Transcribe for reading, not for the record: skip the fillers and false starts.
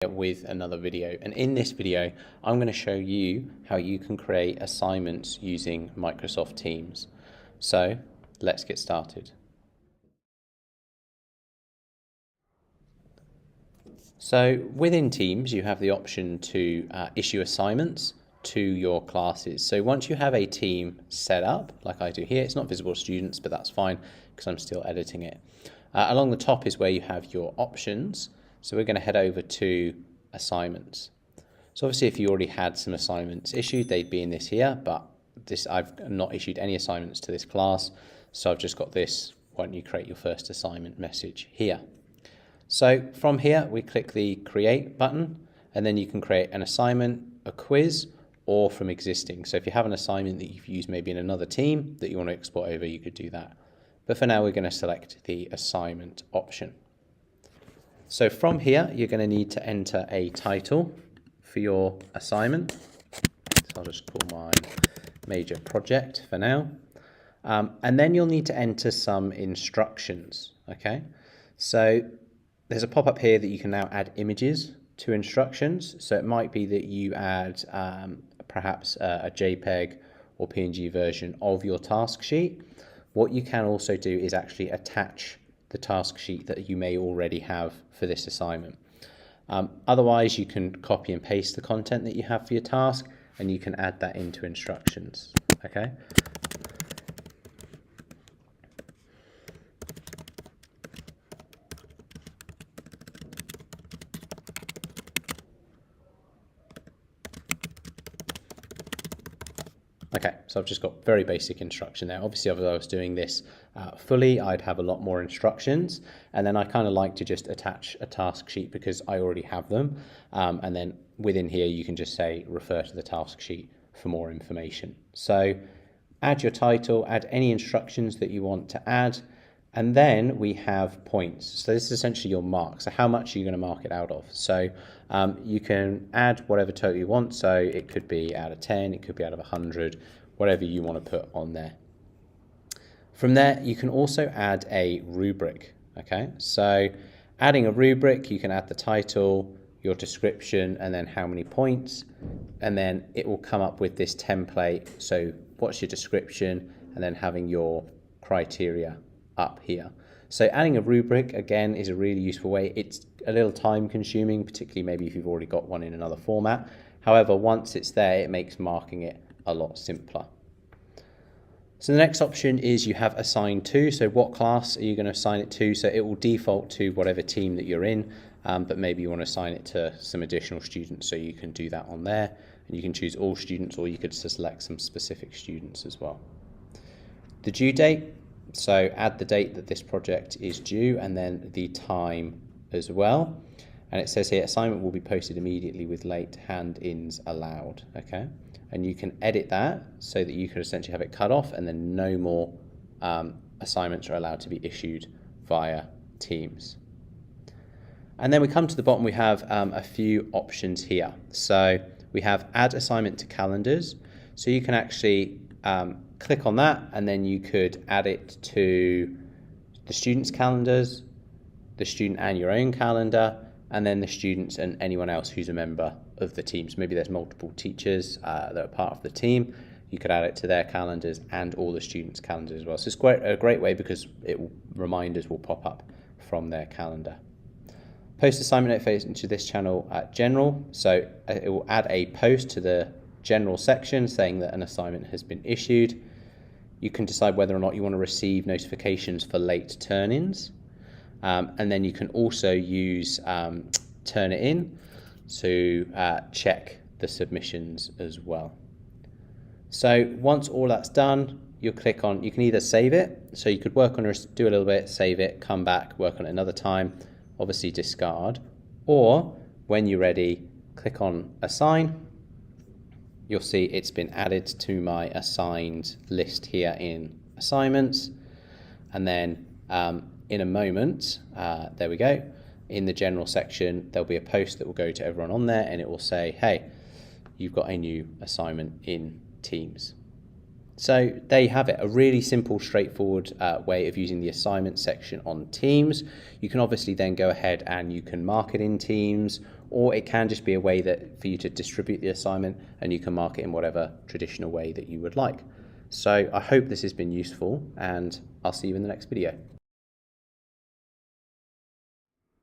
with another video, and in this video I'm going to show you how you can create assignments using Microsoft Teams. So let's get started. So within Teams you have the option to issue assignments to your classes. So once you have a team set up like I do here, it's not visible to students, but that's fine because I'm still editing it. Along the top is where you have your options. So we're going to head over to assignments. So obviously if you already had some assignments issued, they'd be in this here, but I've not issued any assignments to this class. So I've just got this, why don't you create your first assignment message here. So from here, we click the create button, and then you can create an assignment, a quiz, or from existing. So if you have an assignment that you've used maybe in another team that you want to export over, you could do that. But for now, we're going to select the assignment option. So from here, you're going to need to enter a title for your assignment. So I'll just call mine major project for now. And then you'll need to enter some instructions, okay? So there's a pop-up here that you can now add images to instructions. So it might be that you add perhaps a JPEG or PNG version of your task sheet. What you can also do is actually attach the task sheet that you may already have for this assignment. Otherwise, you can copy and paste the content that you have for your task, and you can add that into instructions, okay? Okay, so I've just got very basic instruction there. Obviously, if I was doing this fully, I'd have a lot more instructions. And then I kind of like to just attach a task sheet because I already have them. And then within here, you can just say, refer to the task sheet for more information. So add your title, add any instructions that you want to add. And then we have points. So this is essentially your mark. So how much are you going to mark it out of? So you can add whatever total you want. So it could be out of 10, it could be out of 100, whatever you want to put on there. From there, you can also add a rubric. Okay, so adding a rubric, you can add the title, your description, and then how many points. And then it will come up with this template. So what's your description? And then having your criteria up here. So adding a rubric again is a really useful way. It's a little time consuming, particularly maybe if you've already got one in another format. However, once it's there, it makes marking it a lot simpler. So the next option is you have assign to. So what class are you going to assign it to? So it will default to whatever team that you're in, but maybe you want to assign it to some additional students, so you can do that on there. And you can choose all students, or you could select some specific students as well. The due date. So add the date that this project is due and then the time as well. And it says here, assignment will be posted immediately with late hand-ins allowed, okay? And you can edit that so that you can essentially have it cut off, and then no more assignments are allowed to be issued via Teams. And then we come to the bottom, we have a few options here. So we have add assignment to calendars. So you can actually click on that, and then you could add it to the students' calendars, the student and your own calendar, and then the students and anyone else who's a member of the team. So maybe there's multiple teachers that are part of the team. You could add it to their calendars and all the students' calendars as well. So it's a great way because reminders will pop up from their calendar. Post assignment notification to this channel general. So it will add a post to the general section saying that an assignment has been issued. You can decide whether or not you want to receive notifications for late turn-ins. And then you can also use turn it in to check the submissions as well. So once all that's done, you'll click on, you can either save it, so you could work on it, do a little bit, save it, come back, work on it another time, obviously discard, or when you're ready, click on assign. You'll see it's been added to my assigned list here in assignments. And then in a moment, there we go, in the general section, there'll be a post that will go to everyone on there, and it will say, hey, you've got a new assignment in Teams. So there you have it, a really simple, straightforward way of using the assignment section on Teams. You can obviously then go ahead and you can mark it in Teams, or it can just be a way that for you to distribute the assignment, and you can mark it in whatever traditional way that you would like. So I hope this has been useful, and I'll see you in the next video.